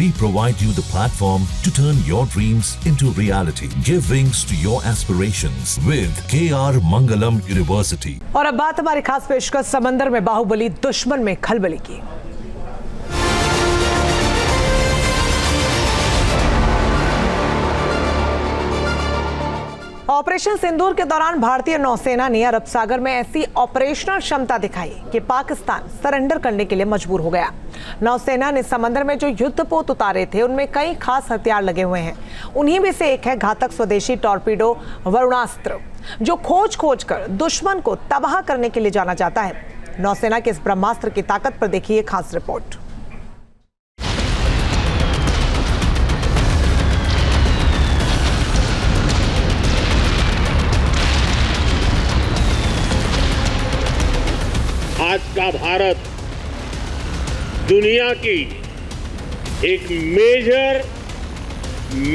We provide you the platform to turn your dreams into reality. Give wings to your aspirations with KR Mangalam University. और अब बात हमारी खास पेशकश समंदर में बाहुबली दुश्मन में खलबली की। ऑपरेशन सिंदूर के दौरान भारतीय नौसेना ने अरब सागर में ऐसी ऑपरेशनल क्षमता दिखाई कि पाकिस्तान सरेंडर करने के लिए मजबूर हो गया। नौसेना ने समंदर में जो युद्धपोत उतारे थे उनमें कई खास हथियार लगे हुए हैं। उन्हीं में से एक है घातक स्वदेशी टॉर्पीडो वरुणास्त्र, जो खोज कर दुश्मन को तबाह करने के लिए जाना जाता है। नौसेना के इस ब्रह्मास्त्र की ताकत पर देखिए खास रिपोर्ट। आज का भारत दुनिया की एक मेजर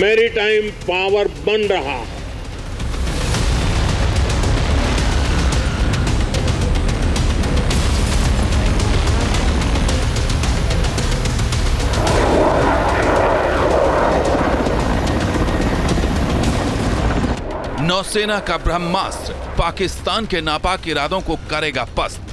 मैरीटाइम पावर बन रहा है। नौसेना का ब्रह्मास्त्र पाकिस्तान के नापाक इरादों को करेगा पस्त।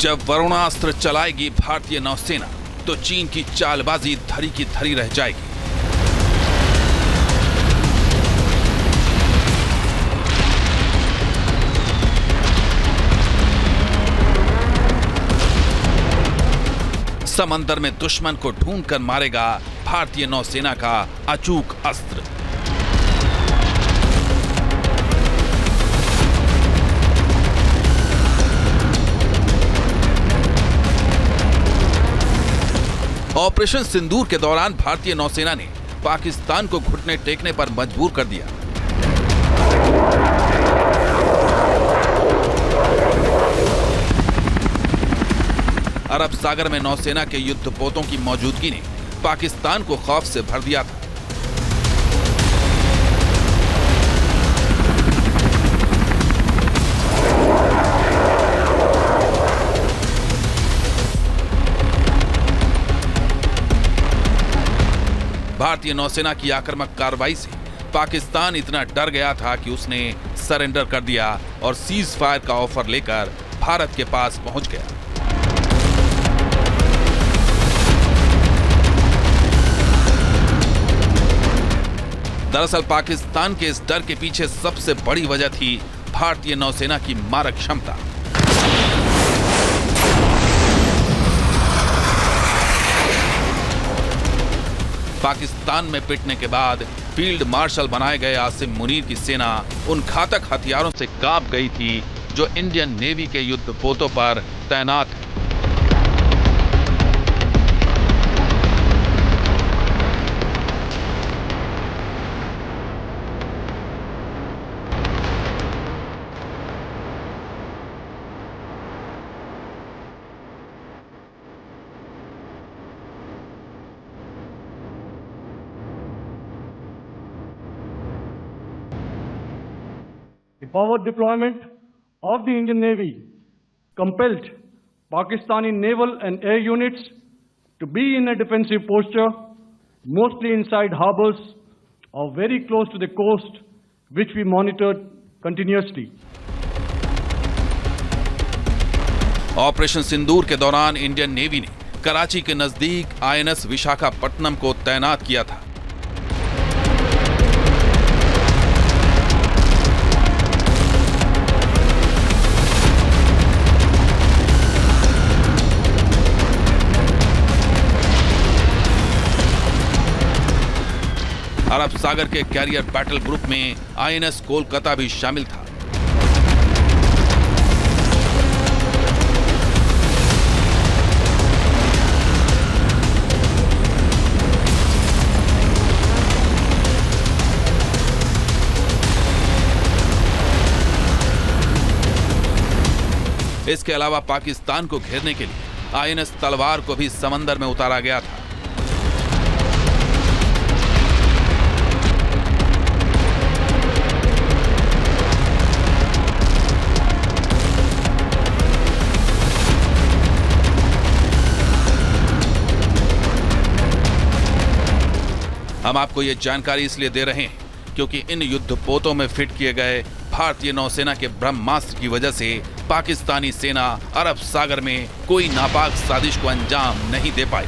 जब वरुणास्त्र चलाएगी भारतीय नौसेना तो चीन की चालबाजी धरी की धरी रह जाएगी। समंदर में दुश्मन को ढूंढकर मारेगा भारतीय नौसेना का अचूक अस्त्र। ऑपरेशन सिंदूर के दौरान भारतीय नौसेना ने पाकिस्तान को घुटने टेकने पर मजबूर कर दिया। अरब सागर में नौसेना के युद्धपोतों की मौजूदगी ने पाकिस्तान को खौफ से भर दिया था। भारतीय नौसेना की आक्रामक कार्रवाई से पाकिस्तान इतना डर गया था कि उसने सरेंडर कर दिया और सीज फायर का ऑफर लेकर भारत के पास पहुंच गया। दरअसल पाकिस्तान के इस डर के पीछे सबसे बड़ी वजह थी भारतीय नौसेना की मारक क्षमता। पाकिस्तान में पिटने के बाद फील्ड मार्शल बनाए गए आसिम मुनीर की सेना उन घातक हथियारों से कांप गई थी जो इंडियन नेवी के युद्धपोतों पर तैनात हैं। The forward deployment of the Indian Navy compelled Pakistani naval and air units to be in a defensive posture, mostly inside harbors or very close to the coast, which we monitored continuously. Operation Sindoor के दौरान Indian navy ने कराची के नजदीक INS Visakhapatnam को तैनात किया था। अरब सागर के कैरियर बैटल ग्रुप में INS कोलकाता भी शामिल था। इसके अलावा पाकिस्तान को घेरने के लिए आईएनएस तलवार को भी समंदर में उतारा गया था। हम आपको ये जानकारी इसलिए दे रहे हैं क्योंकि इन युद्धपोतों में फिट किए गए भारतीय नौसेना के ब्रह्मास्त्र की वजह से पाकिस्तानी सेना अरब सागर में कोई नापाक साजिश को अंजाम नहीं दे पाई।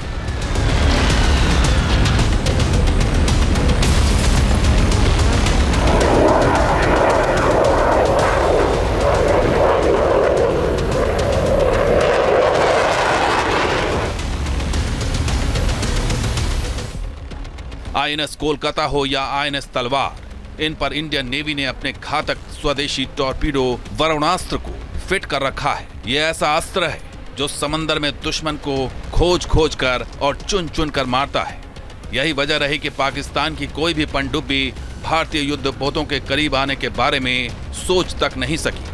आईएनएस कोलकाता हो या आईएनएस तलवार, इन पर इंडियन नेवी ने अपने घातक स्वदेशी टॉर्पीडो वरुणास्त्र को फिट कर रखा है। यह ऐसा अस्त्र है जो समंदर में दुश्मन को खोज खोज कर और चुन चुन कर मारता है। यही वजह रही कि पाकिस्तान की कोई भी पनडुब्बी भारतीय युद्धपोतों के करीब आने के बारे में सोच तक नहीं सकी।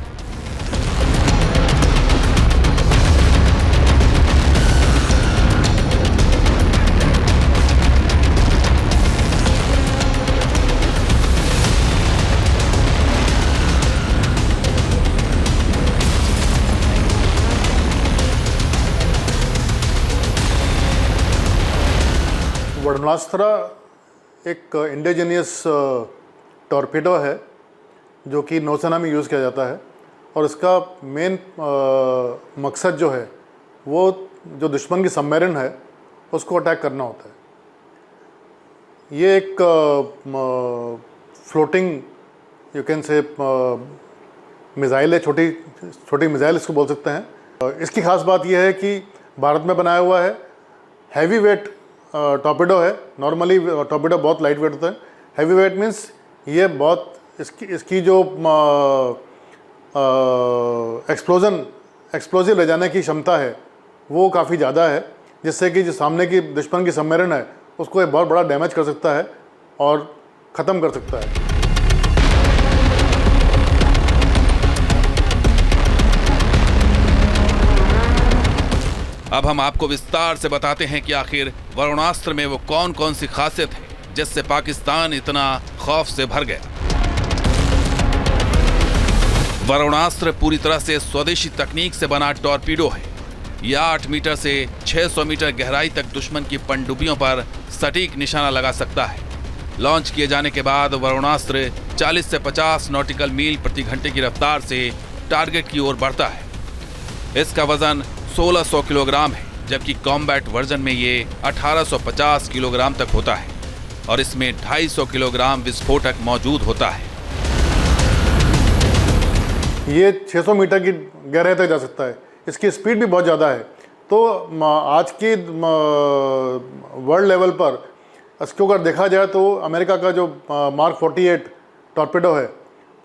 वरुणास्त्र एक इंडिजिनियस टॉर्पीडो है जो कि नौसेना में यूज़ किया जाता है और इसका मेन मकसद जो है वो जो दुश्मन की सबमरीन है उसको अटैक करना होता है। ये एक floating you can say missile है, छोटी छोटी मिसाइल इसको बोल सकते हैं। इसकी खास बात यह है कि भारत में बनाया हुआ है, हैवी वेट टॉर्पीडो है। नॉर्मली टॉर्पीडो बहुत लाइट वेट होता है, हैवी वेट मीन्स ये बहुत इसकी जो एक्सप्लोजिव ले जाने की क्षमता है वो काफ़ी ज़्यादा है, जिससे कि जो सामने की दुश्मन की सबमरीन है उसको एक बहुत बड़ा डैमेज कर सकता है और ख़त्म कर सकता है। अब हम आपको विस्तार से बताते हैं कि आखिर वरुणास्त्र में वो कौन कौन सी खासियत है जिससे पाकिस्तान इतना खौफ से भर गया। वरुणास्त्र पूरी तरह से स्वदेशी तकनीक से बना टॉर्पीडो है। यह 8 मीटर से 600 मीटर गहराई तक दुश्मन की पनडुब्बियों पर सटीक निशाना लगा सकता है। लॉन्च किए जाने के बाद वरुणास्त्र 40 से 50 नॉटिकल मील प्रति घंटे की रफ्तार से टारगेट की ओर बढ़ता है। इसका वजन 1600 किलोग्राम है, जबकि कॉम्बैट वर्जन में ये 1850 किलोग्राम तक होता है और इसमें 250 किलोग्राम विस्फोटक मौजूद होता है। ये 600 मीटर की गहराई तक जा सकता है। इसकी स्पीड भी बहुत ज़्यादा है। तो आज की वर्ल्ड लेवल पर इसको अगर देखा जाए तो अमेरिका का जो मार्क 48 टॉर्पीडो है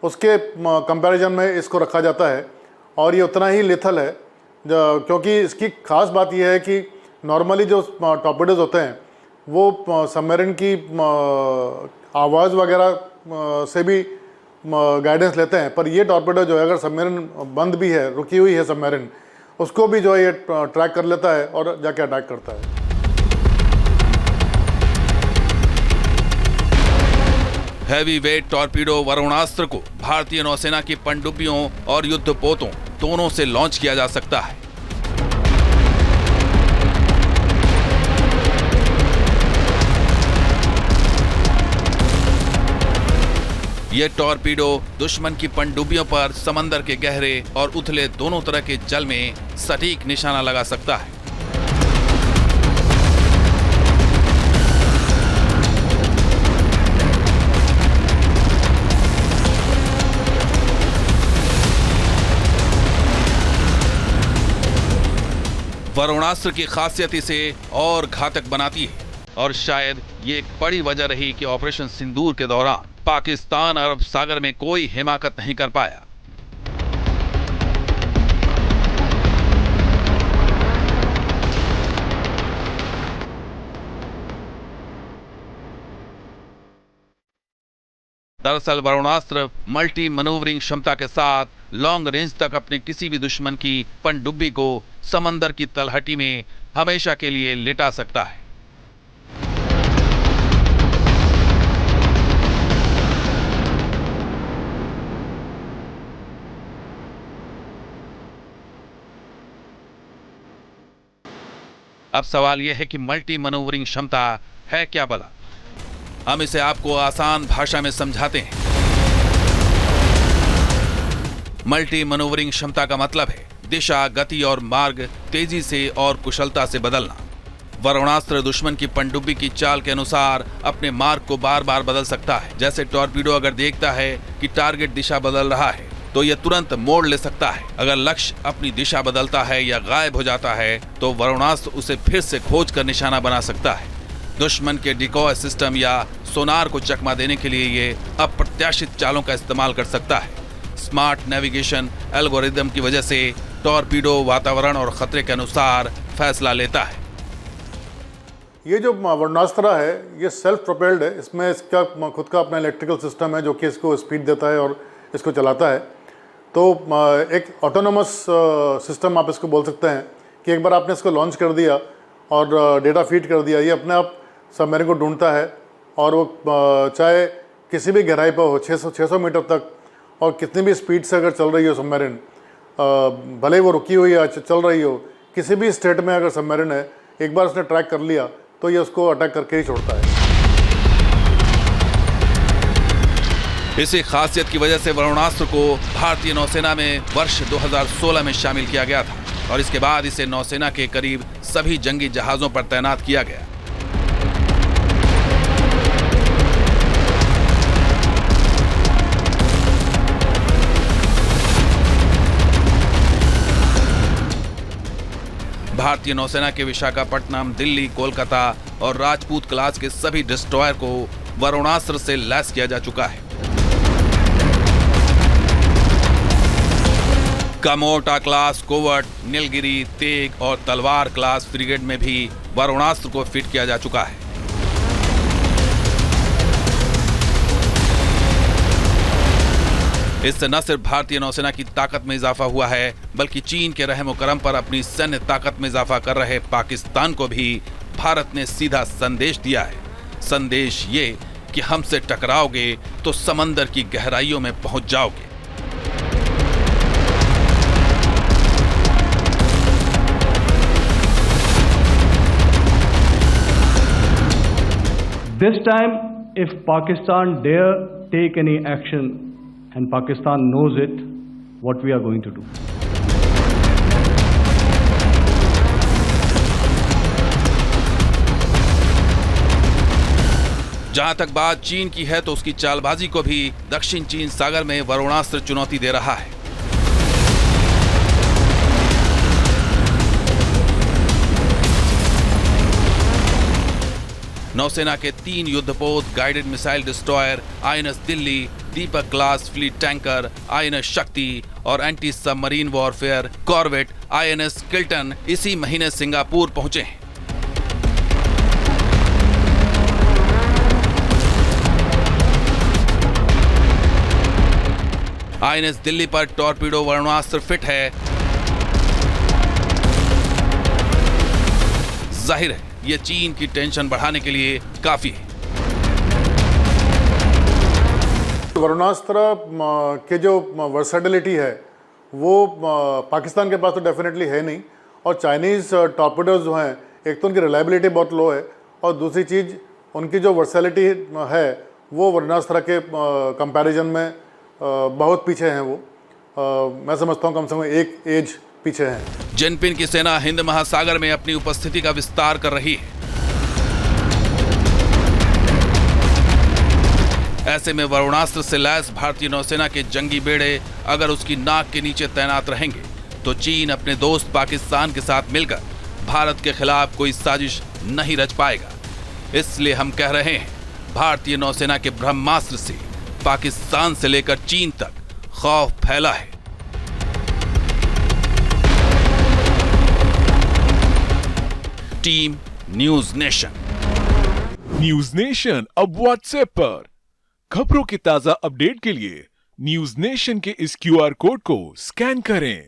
उसके कंपैरिजन में इसको रखा जाता है और ये उतना ही लेथल है, क्योंकि इसकी खास बात यह है कि नॉर्मली जो टॉर्पीडोज होते हैं वो सबमरीन की आवाज़ वगैरह से भी गाइडेंस लेते हैं, पर ये टॉर्पीडो जो है अगर सबमरीन बंद भी है, रुकी हुई है सबमरीन, उसको भी जो है ये ट्रैक कर लेता है और जाके अटैक करता है। हैवी वेट टॉर्पीडो वरुणास्त्र को भारतीय नौसेना की पनडुब्बियों और युद्धपोतों दोनों से लॉन्च किया जा सकता है। ये टॉर्पीडो दुश्मन की पनडुब्बियों पर समंदर के गहरे और उथले दोनों तरह के जल में सटीक निशाना लगा सकता है। वरुणास्त्र की खासियत इसे और घातक बनाती है और शायद ये एक बड़ी वजह रही कि ऑपरेशन सिंदूर के दौरान पाकिस्तान अरब सागर में कोई हिमाकत नहीं कर पाया। दरअसल वरुणास्त्र मल्टी मनूवरिंग क्षमता के साथ लॉन्ग रेंज तक अपने किसी भी दुश्मन की पनडुब्बी को समंदर की तलहटी में हमेशा के लिए लिटा सकता है। अब सवाल यह है कि मल्टी मनोवरिंग क्षमता है क्या भला? हम इसे आपको आसान भाषा में समझाते हैं। मल्टी मनोवरिंग क्षमता का मतलब है दिशा, गति और मार्ग तेजी से और कुशलता से बदलना। वरुणास्त्र दुश्मन की पनडुब्बी की चाल के अनुसार अपने मार्ग को बार बार बदल सकता है। जैसे टॉर्पीडो अगर देखता है कि टारगेट दिशा बदल रहा है तो यह तुरंत मोड़ ले सकता है। अगर लक्ष्य अपनी दिशा बदलता है या गायब हो जाता है तो वरुणास्त्र उसे फिर से खोज कर निशाना बना सकता है। दुश्मन के डिकॉय सिस्टम या सोनार को चकमा देने के लिए ये अप्रत्याशित चालों का इस्तेमाल कर सकता है। स्मार्ट नेविगेशन एल्गोरिदम की वजह से टॉर्पीडो वातावरण और खतरे के अनुसार फैसला लेता है। ये जो वरुणास्त्र है ये सेल्फ प्रोपेल्ड है। इसमें इसका खुद का अपना इलेक्ट्रिकल सिस्टम है जो कि इसको स्पीड देता है और इसको चलाता है। तो एक ऑटोनोमस सिस्टम आप इसको बोल सकते हैं कि एक बार आपने इसको लॉन्च कर दिया और डेटा फीड कर दिया, ये अपने आप सबमरीन को ढूंढता है और वो चाहे किसी भी गहराई पर हो 600 मीटर तक और कितनी भी स्पीड से अगर चल रही हो सबमरीन, भले वो रुकी हुई या चल रही हो, किसी भी स्टेट में अगर सबमरीन है, एक बार उसने ट्रैक कर लिया तो ये उसको अटैक करके ही छोड़ता है। इसी खासियत की वजह से वरुणास्त्र को भारतीय नौसेना में वर्ष 2016 में शामिल किया गया था और इसके बाद इसे नौसेना के करीब सभी जंगी जहाजों पर तैनात किया गया। भारतीय नौसेना के विशाखापट्टनम, दिल्ली, कोलकाता और राजपूत क्लास के सभी डिस्ट्रॉयर को वरुणास्त्र से लैस किया जा चुका है। कमोटा क्लास कोवर्ट, नीलगिरी, तेग और तलवार क्लास फ्रिगेट में भी वरुणास्त्र को फिट किया जा चुका है। इससे न सिर्फ भारतीय नौसेना की ताकत में इजाफा हुआ है बल्कि चीन के रहम करम पर अपनी सैन्य ताकत में इजाफा कर रहे पाकिस्तान को भी भारत ने सीधा संदेश दिया है। संदेश ये कि हमसे टकराओगे तो समंदर की गहराइयों में पहुंच जाओगे। This time, if Pakistan dare take any action, and Pakistan knows it, what we are going to do. जहां तक बात चीन की है तो उसकी चालबाजी को भी दक्षिण चीन सागर में वरुणास्त्र चुनौती दे रहा है। नौसेना के 3 युद्धपोत guided missile destroyer INS Delhi, Deepak class fleet tanker INS Shakti और anti submarine warfare corvette INS Kiltan इसी महीने सिंगापुर पहुंचे हैं। आईएनएस दिल्ली पर टॉर्पीडो वरुणास्त्र फिट है। जाहिर है ये चीन की टेंशन बढ़ाने के लिए काफी है। वरुणास्त्र के जो वर्सेटिलिटी है वो पाकिस्तान के पास तो डेफिनेटली है नहीं, और चाइनीज़ टॉर्पीडोज जो हैं एक तो उनकी रिलायबिलिटी बहुत लो है और दूसरी चीज़ उनकी जो वर्सेटिलिटी है वो वरुणास्त्र के कंपैरिजन में बहुत पीछे हैं। वो मैं समझता हूँ कम से कम एक एज पीछे हैं। जिनपिंग की सेना हिंद महासागर में अपनी उपस्थिति का विस्तार कर रही है। ऐसे में वरुणास्त्र से लैस भारतीय नौसेना के जंगी बेड़े अगर उसकी नाक के नीचे तैनात रहेंगे तो चीन अपने दोस्त पाकिस्तान के साथ मिलकर भारत के खिलाफ कोई साजिश नहीं रच पाएगा। इसलिए हम कह रहे हैं भारतीय नौसेना के ब्रह्मास्त्र से पाकिस्तान से लेकर चीन तक खौफ फैला है। Team news nation. News nation अब व्हाट्सएप पर खबरों के ताजा अपडेट के लिए न्यूज नेशन के इस क्यूआर कोड को स्कैन करें।